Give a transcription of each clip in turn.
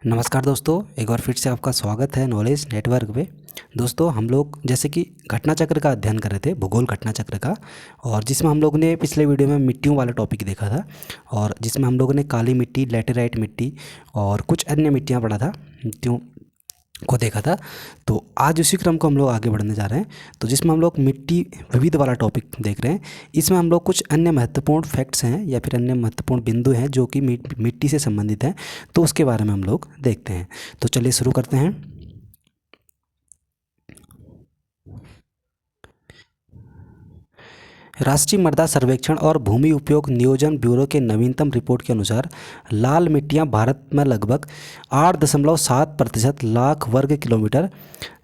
नमस्कार दोस्तों, एक बार फिर से आपका स्वागत है नॉलेज नेटवर्क पे। दोस्तों, हम लोग जैसे कि घटना चक्र का अध्ययन कर रहे थे, भूगोल घटना चक्र का। और जिसमें हम लोग ने पिछले वीडियो में मिट्टियों वाला टॉपिक देखा था, और जिसमें हम लोगों ने काली मिट्टी, लैटेराइट मिट्टी और कुछ अन्य मिट्टियाँ पढ़ा था, मिट्टियों को देखा था। तो आज उसी क्रम को हम लोग आगे बढ़ने जा रहे हैं, तो जिसमें हम लोग मिट्टी विविध वाला टॉपिक देख रहे हैं। इसमें हम लोग कुछ अन्य महत्वपूर्ण फैक्ट्स हैं या फिर अन्य महत्वपूर्ण बिंदु हैं जो कि मिट्टी से संबंधित हैं, तो उसके बारे में हम लोग देखते हैं। तो चलिए शुरू करते हैं। राष्ट्रीय मृदा सर्वेक्षण और भूमि उपयोग नियोजन ब्यूरो के नवीनतम रिपोर्ट के अनुसार लाल मिट्टियां भारत में लगभग 8.7% लाख वर्ग किलोमीटर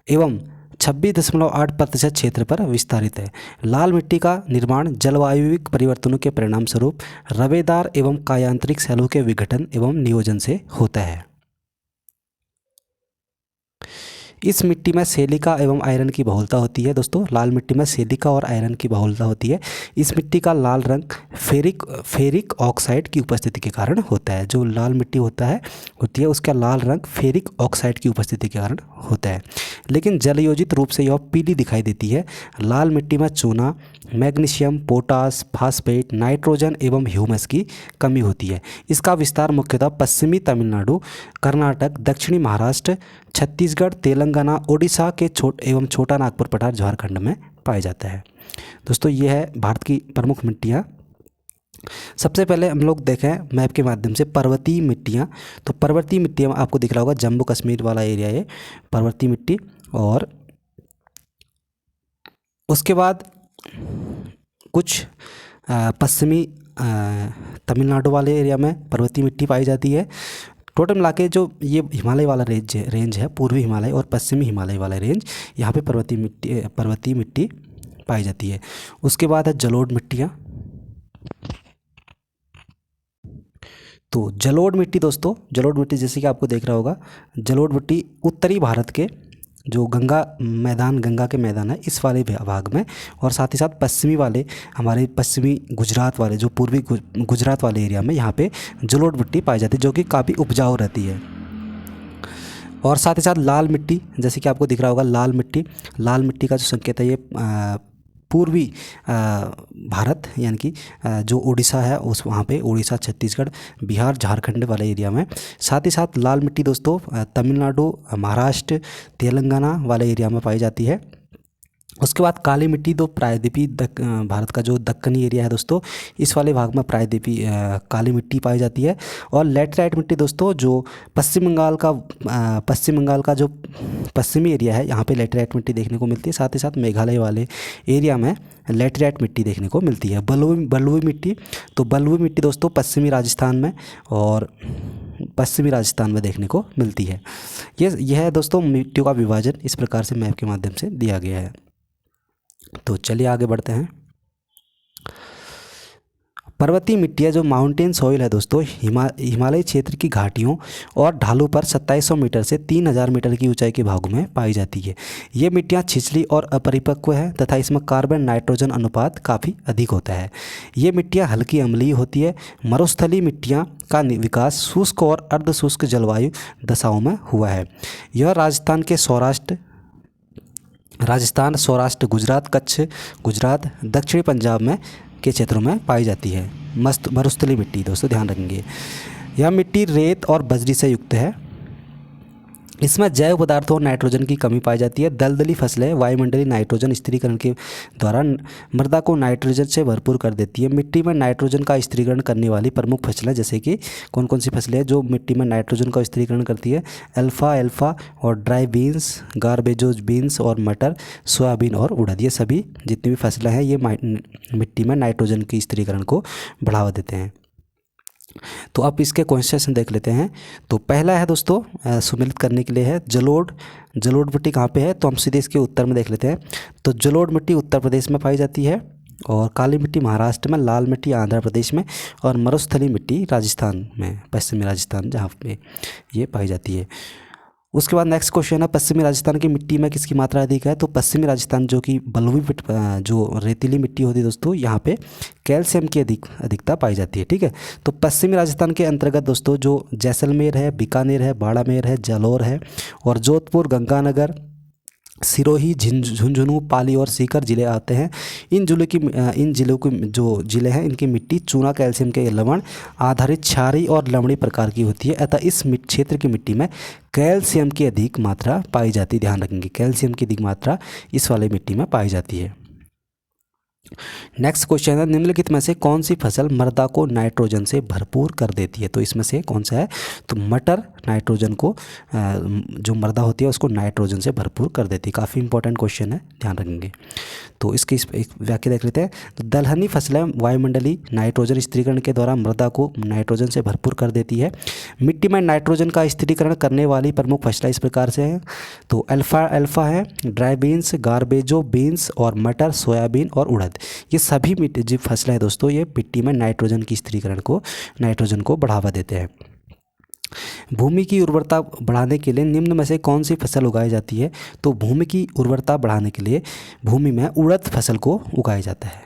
एवं 26.8% क्षेत्र पर विस्तारित है। लाल मिट्टी का निर्माण जलवायुविक परिवर्तनों के परिणाम स्वरूप रवेदार एवं कायांतरिक सेलों के विघटन एवं नियोजन से होता है। इस मिट्टी में सिलिका एवं आयरन की बहुलता होती है। दोस्तों, लाल मिट्टी में सिलिका और आयरन की बहुलता होती है। इस मिट्टी का लाल रंग फेरिक ऑक्साइड की उपस्थिति के कारण होता है। जो लाल मिट्टी होती है उसका लाल रंग फेरिक ऑक्साइड की उपस्थिति के कारण होता है। लेकिन जलयोजित रूप से यह पीली दिखाई देती है। लाल मिट्टी में चूना, मैग्नीशियम, पोटास, फास्फेट, नाइट्रोजन एवं ह्यूमस की कमी होती है। इसका विस्तार मुख्यतः पश्चिमी तमिलनाडु, कर्नाटक, दक्षिणी महाराष्ट्र, छत्तीसगढ़, तेलंगाना, ओडिशा के छोटा नागपुर पठार, झारखंड में पाया जाता है। दोस्तों, ये है भारत की प्रमुख मिट्टियाँ। सबसे पहले हम लोग देखें मैप के माध्यम से पर्वतीय मिट्टियाँ। तो पर्वतीय मिट्टियाँ आपको दिख रहा होगा, जम्मू कश्मीर वाला एरिया है पर्वतीय मिट्टी। और उसके बाद कुछ पश्चिमी तमिलनाडु वाले एरिया में पर्वतीय मिट्टी पाई जाती है। टोटल मिला के जो ये हिमालय वाला रेंज है, पूर्वी हिमालय और पश्चिमी हिमालय वाला रेंज, यहाँ पे पर्वतीय मिट्टी पाई जाती है। उसके बाद है जलोढ़ मिट्टियाँ। तो जलोढ़ मिट्टी दोस्तों, जलोढ़ मिट्टी जैसे कि आपको देख रहा होगा, जलोढ़ मिट्टी उत्तरी भारत के जो गंगा के मैदान है इस वाले भाग में, और साथ ही साथ पश्चिमी वाले हमारे पश्चिमी गुजरात वाले जो पूर्वी गुजरात वाले एरिया में यहाँ पे जलोढ़ मिट्टी पाई जाती है, जो कि काफ़ी उपजाऊ रहती है। और साथ ही साथ लाल मिट्टी, जैसे कि आपको दिख रहा होगा लाल मिट्टी का जो संकेत है ये पूर्वी भारत यानी कि जो उड़ीसा है उस वहाँ पे उड़ीसा, छत्तीसगढ़, बिहार, झारखंड वाले एरिया में। साथ ही साथ लाल मिट्टी दोस्तों तमिलनाडु, महाराष्ट्र, तेलंगाना वाले एरिया में पाई जाती है। उसके बाद काली मिट्टी दो प्रायद्वीपीय भारत का जो दक्कनी एरिया है दोस्तों, इस वाले भाग में प्रायद्वीपीय काली मिट्टी पाई जाती है। और लैटेराइट मिट्टी दोस्तों जो पश्चिम बंगाल का जो पश्चिमी एरिया है, यहाँ पे लैटेराइट मिट्टी देखने को मिलती है। साथ ही साथ मेघालय वाले एरिया में लैटेराइट मिट्टी देखने को मिलती है। बलुई मिट्टी, तो बलुई मिट्टी दोस्तों पश्चिमी राजस्थान में देखने को मिलती है। यह है दोस्तों मिट्टियों का विभाजन, इस प्रकार से मैप के माध्यम से दिया गया है। तो चलिए आगे बढ़ते हैं। पर्वतीय मिट्टियाँ जो माउंटेन सॉइल है दोस्तों, हिमालय क्षेत्र की घाटियों और ढालों पर 2700 मीटर से 3000 मीटर की ऊंचाई के भागों में पाई जाती है। ये मिट्टियाँ छिछली और अपरिपक्व है तथा इसमें कार्बन नाइट्रोजन अनुपात काफ़ी अधिक होता है। ये मिट्टियाँ हल्की अम्लीय होती है। मरुस्थलीय मिट्टियाँ का विकास शुष्क और अर्ध शुष्क जलवायु दशाओं में हुआ है। यह राजस्थान, सौराष्ट्र, गुजरात, कच्छ, गुजरात, दक्षिणी पंजाब में के क्षेत्रों में पाई जाती है। मरुस्थलीय मिट्टी दोस्तों ध्यान रखेंगे। यह मिट्टी रेत और बजरी से युक्त है। इसमें जैव पदार्थों और नाइट्रोजन की कमी पाई जाती है। दलदली फसलें वायुमंडलीय नाइट्रोजन स्थिरीकरण के द्वारा मृदा को नाइट्रोजन से भरपूर कर देती है। मिट्टी में नाइट्रोजन का स्थिरीकरण करने वाली प्रमुख फसलें जैसे कि कौन कौन सी फसलें हैं जो मिट्टी में नाइट्रोजन का स्थिरीकरण करती है? अल्फा और ड्राई बीन्स, गार्बेजोज बीन्स और मटर, सोयाबीन और उड़द, ये सभी जितनी भी फसलें हैं ये मिट्टी में नाइट्रोजन की स्थिरीकरण को बढ़ावा देते हैं। तो अब इसके क्वेश्चन देख लेते हैं। तो पहला है दोस्तों सम्मिलित करने के लिए है जलोढ़ मिट्टी कहाँ पे है, तो हम सीधे इसके उत्तर में देख लेते हैं। तो जलोढ़ मिट्टी उत्तर प्रदेश में पाई जाती है, और काली मिट्टी महाराष्ट्र में, लाल मिट्टी आंध्र प्रदेश में, और मरुस्थलीय मिट्टी राजस्थान में, पश्चिमी राजस्थान जहाँ पे ये पाई जाती है। उसके बाद नेक्स्ट क्वेश्चन है, पश्चिमी राजस्थान की मिट्टी में किसकी मात्रा अधिक है? तो पश्चिमी राजस्थान जो कि बलुई जो रेतीली मिट्टी होती है दोस्तों, यहाँ पे कैल्शियम की अधिकता पाई जाती है। ठीक है, तो पश्चिमी राजस्थान के अंतर्गत दोस्तों जो जैसलमेर है, बीकानेर है, बाड़ामेर है, जालौर है और जोधपुर, गंगानगर, सिरोही, झुंझुनू, पाली और सीकर जिले आते हैं। इन जिलों की जो जिले हैं इनकी मिट्टी चूना, कैल्शियम के लवण आधारित क्षारीय और लवणीय प्रकार की होती है, अतः इस क्षेत्र की मिट्टी में कैल्शियम की अधिक मात्रा पाई जाती है। ध्यान रखेंगे, कैल्शियम की अधिक मात्रा इस वाली मिट्टी में पाई जाती है। नेक्स्ट क्वेश्चन है, निम्नलिखित में से कौन सी फसल मृदा को नाइट्रोजन से भरपूर कर देती है? तो इसमें से कौन सा है? तो मटर नाइट्रोजन को जो मृदा होती है उसको नाइट्रोजन से भरपूर कर देती है। काफ़ी इंपॉर्टेंट क्वेश्चन है, ध्यान रखेंगे। तो इसकी एक व्याख्या देख लेते हैं। तो दलहनी फसलें वायुमंडलीय नाइट्रोजन स्थिरीकरण के द्वारा मृदा को नाइट्रोजन से भरपूर कर देती है। मिट्टी में नाइट्रोजन का स्थिरीकरण करने वाली प्रमुख फसलें इस प्रकार से हैं। तो अल्फा है, ड्राई बीन्स, गार्बेजो बीन्स और मटर, सोयाबीन और उड़द। ये सभी मिट्टी जो फसलें हैं दोस्तों, ये मिट्टी में नाइट्रोजन की स्थिरीकरण को, नाइट्रोजन को बढ़ावा देते हैं। भूमि की उर्वरता बढ़ाने के लिए निम्न में से कौन सी फसल उगाई जाती है? तो भूमि की उर्वरता बढ़ाने के लिए भूमि में उड़द फसल को उगाया जाता है।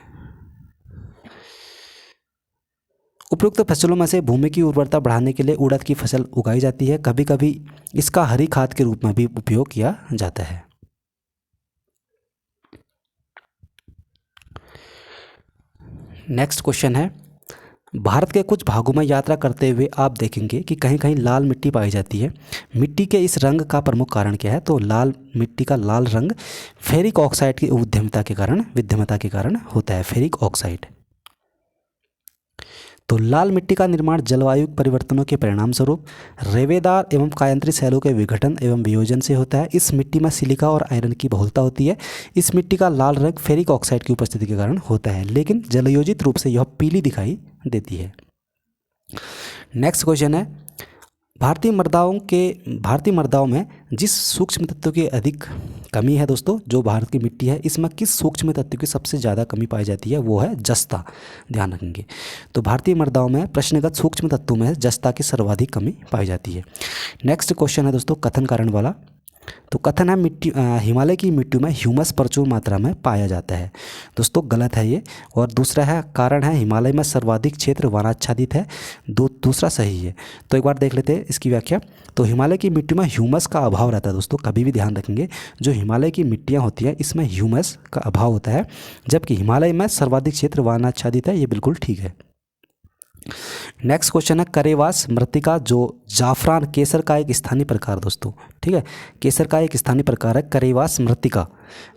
उपयुक्त फसलों में से भूमि की उर्वरता बढ़ाने के लिए उड़द की फसल उगाई जाती है। कभी कभी इसका हरी खाद के रूप में भी उपयोग किया जाता है। नेक्स्ट क्वेश्चन है, भारत के कुछ भागों में यात्रा करते हुए आप देखेंगे कि कहीं कहीं लाल मिट्टी पाई जाती है। मिट्टी के इस रंग का प्रमुख कारण क्या है? तो लाल मिट्टी का लाल रंग फेरिक ऑक्साइड की विद्यमता के कारण होता है, फेरिक ऑक्साइड। तो लाल मिट्टी का निर्माण जलवायु परिवर्तनों के परिणाम स्वरूप रेवेदार एवं कायांतरित सेलों के विघटन एवं वियोजन से होता है। इस मिट्टी में सिलिका और आयरन की बहुलता होती है। इस मिट्टी का लाल रंग फेरिक ऑक्साइड की उपस्थिति के कारण होता है, लेकिन जलयोजित रूप से यह पीली दिखाई देती है। नेक्स्ट क्वेश्चन है, भारतीय मृदाओं में जिस सूक्ष्म तत्व की अधिक कमी है दोस्तों, जो भारत की मिट्टी है इसमें किस सूक्ष्म तत्व की सबसे ज़्यादा कमी पाई जाती है? वो है जस्ता। ध्यान रखेंगे, तो भारतीय मृदाओं में प्रश्नगत सूक्ष्म तत्वों में जस्ता की सर्वाधिक कमी पाई जाती है। नेक्स्ट क्वेश्चन है दोस्तों कथन कारण वाला। तो कथन है, हिमालय की मिट्टी में ह्यूमस प्रचुर मात्रा में पाया जाता है। दोस्तों गलत है ये। और दूसरा है, कारण है हिमालय में सर्वाधिक क्षेत्र वनाच्छादित है। दूसरा सही है। तो एक बार देख लेते हैं इसकी व्याख्या। तो हिमालय की मिट्टी में ह्यूमस का अभाव रहता है दोस्तों, कभी भी ध्यान रखेंगे, जो हिमालय की मिट्टियाँ होती हैं इसमें ह्यूमस का अभाव होता है, जबकि हिमालय में सर्वाधिक क्षेत्र वनाच्छादित है। ये बिल्कुल ठीक है। नेक्स्ट क्वेश्चन है, करेवास मृत्तिका जो जाफरान केसर का एक स्थानीय प्रकार दोस्तों, ठीक है, केसर का एक स्थानीय प्रकार है करेवास मृत्तिका,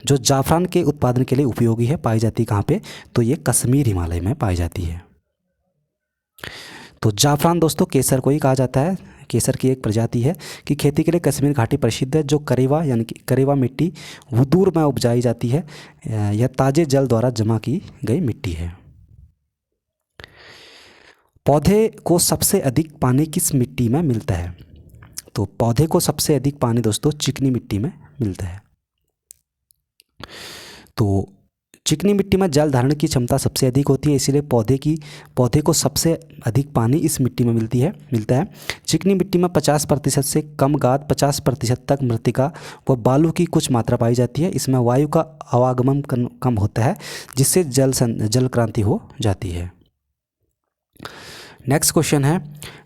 जो जाफरान के उत्पादन के लिए उपयोगी है। पाई जाती है कहाँ पे? तो ये कश्मीर हिमालय में पाई जाती है। तो जाफरान दोस्तों केसर को ही कहा जाता है, केसर की एक प्रजाति है कि खेती के लिए कश्मीर घाटी प्रसिद्ध है। जो करेवा यानी कि करेवा मिट्टी वुदूर में उपजाई जाती है। यह ताजे जल द्वारा जमा की गई मिट्टी है। पौधे को सबसे अधिक पानी किस मिट्टी में मिलता है? तो पौधे को सबसे अधिक पानी दोस्तों चिकनी मिट्टी में मिलता है। तो चिकनी मिट्टी में जल धारण की क्षमता सबसे अधिक होती है, इसीलिए पौधे को सबसे अधिक पानी इस मिट्टी में मिलता है। चिकनी मिट्टी में 50% से कम गाद, 50% तक मृत्तिका व बालू की कुछ मात्रा पाई जाती है। इसमें वायु का आवागमन कम होता है, जिससे जल क्रांति हो जाती है। नेक्स्ट क्वेश्चन है,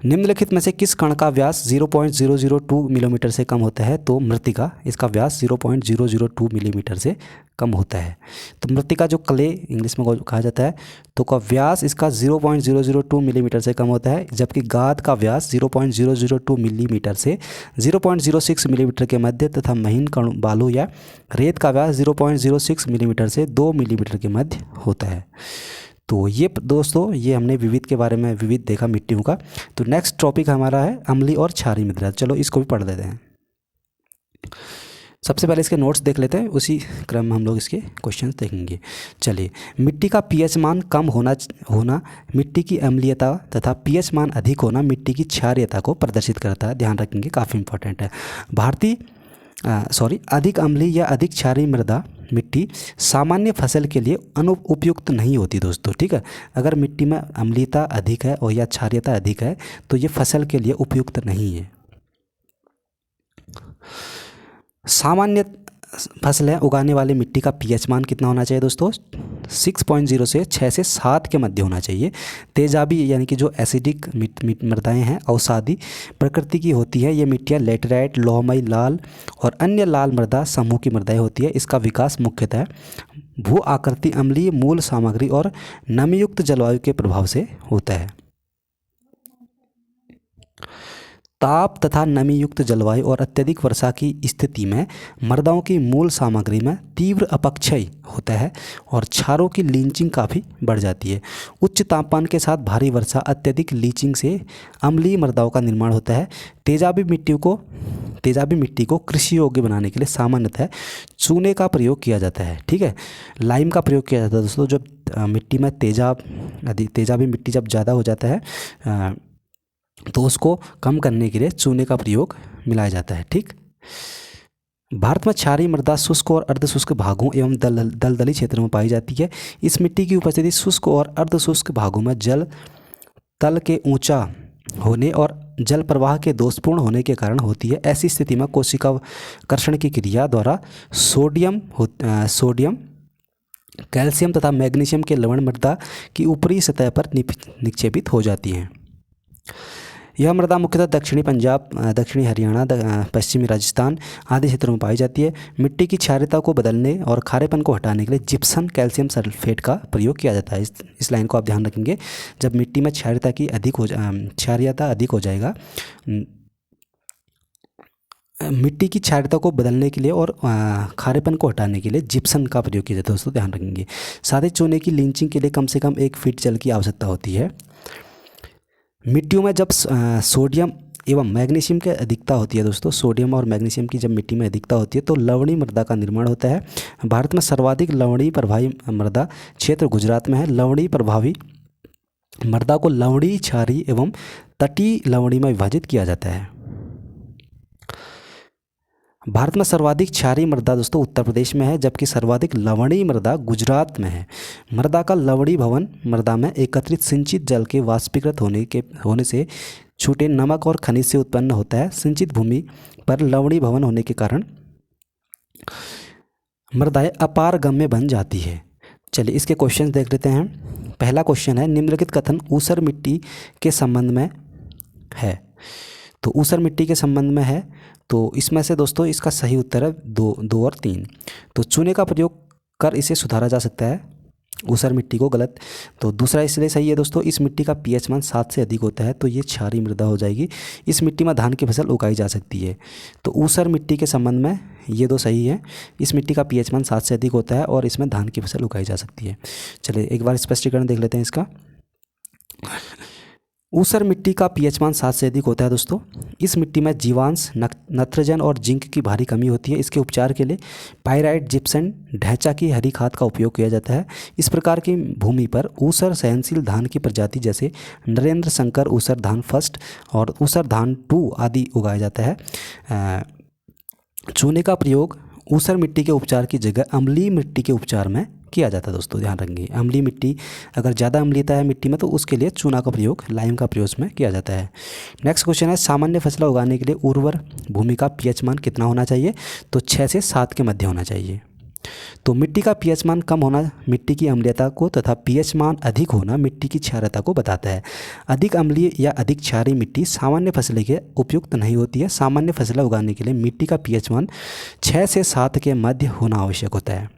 निम्नलिखित में से किस कण का व्यास 0.002 मिलीमीटर से कम होता है? तो मृत्तिका, इसका व्यास 0.002 मिलीमीटर से कम होता है। तो मृत्तिका जो क्ले इंग्लिश में कहा जाता है, तो का व्यास इसका 0.002 मिलीमीटर से कम होता है, जबकि गाद का व्यास 0.002 मिलीमीटर से 0.06 मिलीमीटर के मध्य तथा महीन कण बालू या रेत का व्यास 0.06 मिलीमीटर से 2 मिलीमीटर के मध्य होता है। तो ये दोस्तों ये हमने विविध के बारे में विविध देखा मिट्टियों का। तो नेक्स्ट टॉपिक हमारा है अम्लीय और क्षारीय मृदा। चलो इसको भी पढ़ लेते हैं। सबसे पहले इसके नोट्स देख लेते हैं, उसी क्रम में हम लोग इसके क्वेश्चंस देखेंगे। चलिए, मिट्टी का पीएच मान कम होना मिट्टी की अम्लीयता तथा पीएच मान अधिक होना मिट्टी की क्षारीयता को प्रदर्शित करता है। ध्यान रखेंगे, काफ़ी इंपॉर्टेंट है। अधिक अम्लीय या अधिक क्षारीय मृदा मिट्टी सामान्य फसल के लिए उपयुक्त नहीं होती दोस्तों, ठीक है। अगर मिट्टी में अम्लीयता अधिक है और या क्षारीयता अधिक है तो ये फसल के लिए उपयुक्त नहीं है। सामान्य फसलें उगाने वाली मिट्टी का पीएच मान कितना होना चाहिए दोस्तों? 6.0 से 6 से 7 के मध्य होना चाहिए। तेजाबी यानी कि जो एसिडिक मृदाएँ हैं अवसादी प्रकृति की होती है, ये मिट्टियाँ लेटराइट, लोहमय, लाल और अन्य लाल मृदा समूह की मृदाएँ होती है। इसका विकास मुख्यतः भू आकृति, अम्लीय मूल सामग्री और नमीयुक्त जलवायु के प्रभाव से होता है। ताप तथा नमी युक्त जलवायु और अत्यधिक वर्षा की स्थिति में मृदाओं की मूल सामग्री में तीव्र अपक्षय होता है और क्षारों की लीचिंग काफ़ी बढ़ जाती है। उच्च तापमान के साथ भारी वर्षा, अत्यधिक लीचिंग से अम्लीय मृदाओं का निर्माण होता है। तेजाबी मिट्टी को कृषि योग्य बनाने के लिए सामान्यतः चूने का प्रयोग किया जाता है। ठीक है, लाइम का प्रयोग किया जाता है दोस्तों। जब मिट्टी में तेजाबी मिट्टी जब ज़्यादा हो जाता है तो उसको कम करने के लिए चूने का प्रयोग मिलाया जाता है। ठीक, भारत में क्षारीय मृदा शुष्क और अर्धशुष्क भागों एवं दलदली क्षेत्रों में पाई जाती है। इस मिट्टी की उपस्थिति शुष्क और अर्धशुष्क भागों में जल तल के ऊंचा होने और जल प्रवाह के दोषपूर्ण होने के कारण होती है। ऐसी स्थिति में कोशिका कर्षण की क्रिया द्वारा सोडियम, कैल्शियम तथा मैग्नीशियम के लवण मृदा की ऊपरी सतह पर निक्षेपित हो जाती हैं। यह मृदा मुख्यतः दक्षिणी पंजाब, दक्षिणी हरियाणा, पश्चिमी राजस्थान आदि क्षेत्रों में पाई जाती है। मिट्टी की क्षारीयता को बदलने और खारेपन को हटाने के लिए जिप्सम कैल्शियम सल्फेट का प्रयोग किया जाता है। इस लाइन को आप ध्यान रखेंगे। जब मिट्टी में क्षारीयता अधिक हो जाएगा, मिट्टी की क्षारीयता को बदलने के लिए और खारेपन को हटाने के लिए जिप्सम का प्रयोग किया जाता है दोस्तों, ध्यान रखेंगे। साथ ही चूने की लीचिंग के लिए कम से कम 1 फीट जल की आवश्यकता होती है। मिट्टियों में जब सोडियम एवं मैग्नीशियम की अधिकता होती है दोस्तों, सोडियम और मैग्नीशियम की जब मिट्टी में अधिकता होती है तो लवणीय मृदा का निर्माण होता है। भारत में सर्वाधिक लवणीय प्रभावी मृदा क्षेत्र गुजरात में है। लवणीय प्रभावी मृदा को लवणीय, क्षारीय एवं तटीय लवणीय में विभाजित किया जाता है। भारत में सर्वाधिक क्षारीय मृदा दोस्तों उत्तर प्रदेश में है, जबकि सर्वाधिक लवणीय मृदा गुजरात में है। मृदा का लवणीय भवन मृदा में एकत्रित सिंचित जल के वाष्पीकृत होने से छूटे नमक और खनिज से उत्पन्न होता है। सिंचित भूमि पर लवणीय भवन होने के कारण मृदाएं अपारगम्य बन जाती है। चलिए इसके क्वेश्चन देख लेते हैं। पहला क्वेश्चन है, निम्नलिखित कथन ऊसर मिट्टी के संबंध में है। तो ऊसर मिट्टी के संबंध में है, तो इसमें से दोस्तों इसका सही उत्तर है 2 और 3। तो चूने का प्रयोग कर इसे सुधारा जा सकता है, ऊसर मिट्टी को, गलत। तो दूसरा इसलिए सही है दोस्तों, इस मिट्टी का पीएच मान 7 से अधिक होता है, तो ये क्षारीय मृदा हो जाएगी। इस मिट्टी में धान की फसल उगाई जा सकती है। तो ऊसर मिट्टी के संबंध में ये 2 सही है। इस मिट्टी का पीएच मान 7 से अधिक होता है और इसमें धान की फसल उगाई जा सकती है। चलिए एक बार स्पष्टीकरण देख लेते हैं इसका। ऊसर मिट्टी का पीएच मान 7 से अधिक होता है दोस्तों। इस मिट्टी में जीवांश, नाइट्रोजन और जिंक की भारी कमी होती है। इसके उपचार के लिए पाइराइट, जिप्सम, ढैंचा की हरी खाद का उपयोग किया जाता है। इस प्रकार की भूमि पर ऊसर सहनशील धान की प्रजाति जैसे नरेंद्र शंकर ऊसर धान फर्स्ट और ऊसर धान 2 आदि उगाया जाता है। चूने का प्रयोग ऊसर मिट्टी के उपचार की जगह अम्लीय मिट्टी के उपचार में किया जाता है दोस्तों, ध्यान रखेंगे। अम्लीय मिट्टी, अगर ज़्यादा अम्लीयता है मिट्टी में तो उसके लिए चूना का प्रयोग, लाइम का प्रयोग में किया जाता है। नेक्स्ट क्वेश्चन है, सामान्य फसलें उगाने के लिए उर्वर भूमि का पीएच मान कितना होना चाहिए? तो 6 से 7 के मध्य होना चाहिए। तो मिट्टी का पीएच मान कम होना मिट्टी की अम्लीयता को तथा पीएच मान अधिक होना मिट्टी की क्षारीयता को बताता है। अधिक अम्लीय या अधिक क्षारीय मिट्टी सामान्य फसलें के उपयुक्त नहीं होती है। सामान्य फसलें उगाने के लिए मिट्टी का पीएच मान 6 से 7 के मध्य होना आवश्यक होता है।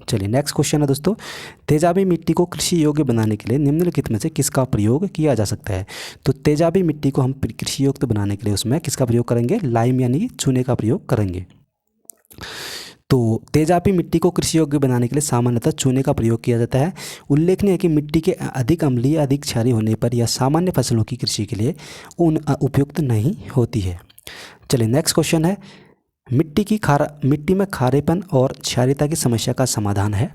चलिए नेक्स्ट क्वेश्चन है दोस्तों, तेजाबी मिट्टी को कृषि योग्य बनाने के लिए निम्नलिखित में से किसका प्रयोग किया जा सकता है? तो तेजाबी मिट्टी को हम कृषि योग्य बनाने के लिए उसमें किसका प्रयोग करेंगे? लाइम यानी चूने का प्रयोग करेंगे। तो तेजाबी मिट्टी को कृषि योग्य बनाने के लिए सामान्यतः चूने का प्रयोग किया जाता है। उल्लेखनीय है कि मिट्टी के अधिक अम्लीय, अधिक क्षारीय होने पर यह सामान्य फसलों की कृषि के लिए उपयुक्त नहीं होती है। चलिए नेक्स्ट क्वेश्चन है, मिट्टी में खारेपन और क्षारीयता की समस्या का समाधान है।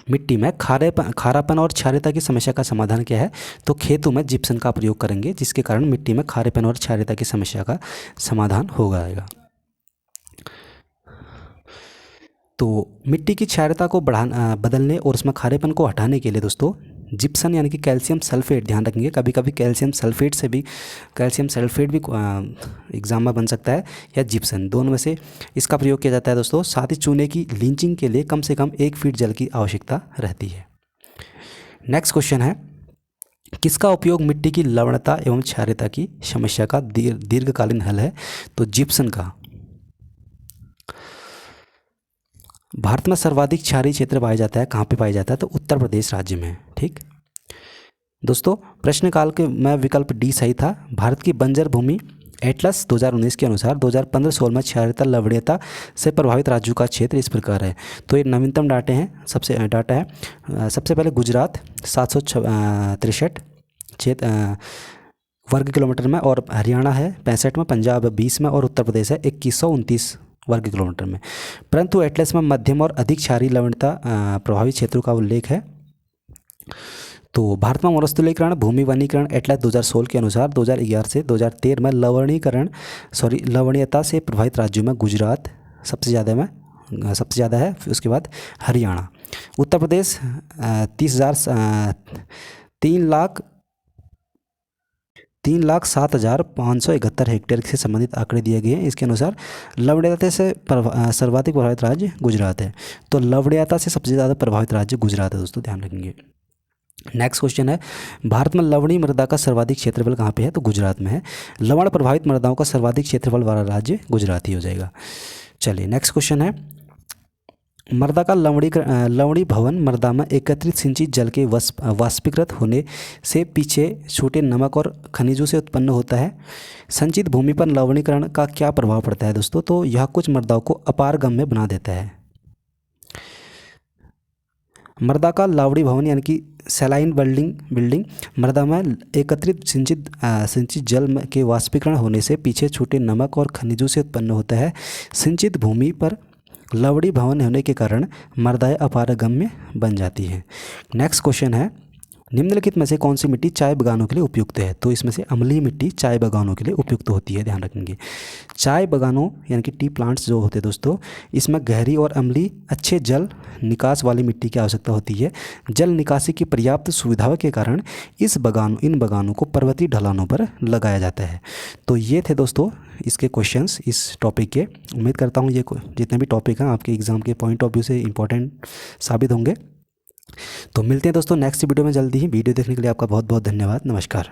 मिट्टी में खारापन और क्षारीयता की समस्या का समाधान क्या है? तो खेतों में जिप्सम का प्रयोग करेंगे, जिसके कारण मिट्टी में खारेपन और क्षारीयता की समस्या का समाधान हो जाएगा। तो मिट्टी की क्षारीयता को बदलने और उसमें खारेपन को हटाने के लिए दोस्तों जिप्सन यानी कि कैल्शियम सल्फेट, ध्यान रखेंगे कभी कभी कैल्शियम सल्फेट भी एग्जाम में बन सकता है, या जिप्सन, दोनों में से इसका प्रयोग किया जाता है दोस्तों। साथ ही चूने की लीचिंग के लिए कम से कम 1 फीट जल की आवश्यकता रहती है। नेक्स्ट क्वेश्चन है, किसका उपयोग मिट्टी की लवणता एवं क्षारीयता की समस्या का दीर्घकालीन हल है? तो जिप्सन का। भारत में सर्वाधिक क्षारीय क्षेत्र पाया जाता है, कहाँ पे पाया जाता है? तो उत्तर प्रदेश राज्य में। ठीक दोस्तों, प्रश्नकाल के में विकल्प डी सही था। भारत की बंजर भूमि एटलस 2019 के अनुसार 2015-16 में क्षारीयता लवणीयता से प्रभावित राज्यों का क्षेत्र इस प्रकार है। तो ये नवीनतम डाटा है, सबसे पहले गुजरात 763 वर्ग किलोमीटर में, और हरियाणा है 65 में, पंजाब 20 में, और उत्तर प्रदेश है 2129 वर्ग किलोमीटर में। परंतु एटलस में मध्यम और अधिक क्षारीय लवणता प्रभावित क्षेत्रों का उल्लेख है। तो भारत में मरुस्थलीकरण, भूमि वनीकरण एटलस 2016 के अनुसार 2011 से 2013 में लवणीयता से प्रभावित राज्यों में गुजरात सबसे ज़्यादा है, फिर उसके बाद हरियाणा। उत्तर प्रदेश 3,07,571 हेक्टेयर से संबंधित आंकड़े दिए गए हैं। इसके अनुसार लवणीयता से सर्वाधिक प्रभावित राज्य गुजरात है। तो लवणीयता से सबसे ज़्यादा प्रभावित राज्य गुजरात है दोस्तों, ध्यान रखेंगे। नेक्स्ट क्वेश्चन है, भारत में लवणीय मृदा का सर्वाधिक क्षेत्रफल कहाँ पे है? तो गुजरात में है। लवण प्रभावित मृदाओं का सर्वाधिक क्षेत्रफल वाला राज्य गुजरात ही हो जाएगा। चलिए नेक्स्ट क्वेश्चन है, मृदा का लवणी भवन मृदा में एकत्रित सिंचित जल के वाष्पीकृत होने से पीछे छोटे नमक और खनिजों से उत्पन्न होता है। संचित भूमि पर लवणीकरण का क्या प्रभाव पड़ता है दोस्तों? तो यह कुछ मृदाओं को अपारगम्य बना देता है। मृदा का लवणी भवन यानी कि सैलाइन बिल्डिंग मृदा में एकत्रित सिंचित जल के वाष्पीकरण होने से पीछे छोटे नमक और खनिजों से उत्पन्न होता है। सिंचित भूमि पर लवणी भवन होने के कारण मृदाएं अपारगम्य बन जाती हैं। नेक्स्ट क्वेश्चन है, निम्नलिखित में से कौन सी मिट्टी चाय बागानों के लिए उपयुक्त है? तो इसमें से अम्लीय मिट्टी चाय बागानों के लिए उपयुक्त होती है, ध्यान रखेंगे। चाय बागानों यानी कि टी प्लांट्स जो होते हैं दोस्तों, इसमें गहरी और अम्लीय अच्छे जल निकास वाली मिट्टी की आवश्यकता होती है। जल निकासी की पर्याप्त सुविधाओं के कारण इन बागानों को पर्वतीय ढलानों पर लगाया जाता है। तो ये थे दोस्तों इसके क्वेश्चंस इस टॉपिक के। उम्मीद करता हूँ ये जितने भी टॉपिक हैं आपके एग्ज़ाम के पॉइंट ऑफ व्यू से इंपॉर्टेंट साबित होंगे। तो मिलते हैं दोस्तों नेक्स्ट वीडियो में जल्दी ही। वीडियो देखने के लिए आपका बहुत बहुत धन्यवाद। नमस्कार।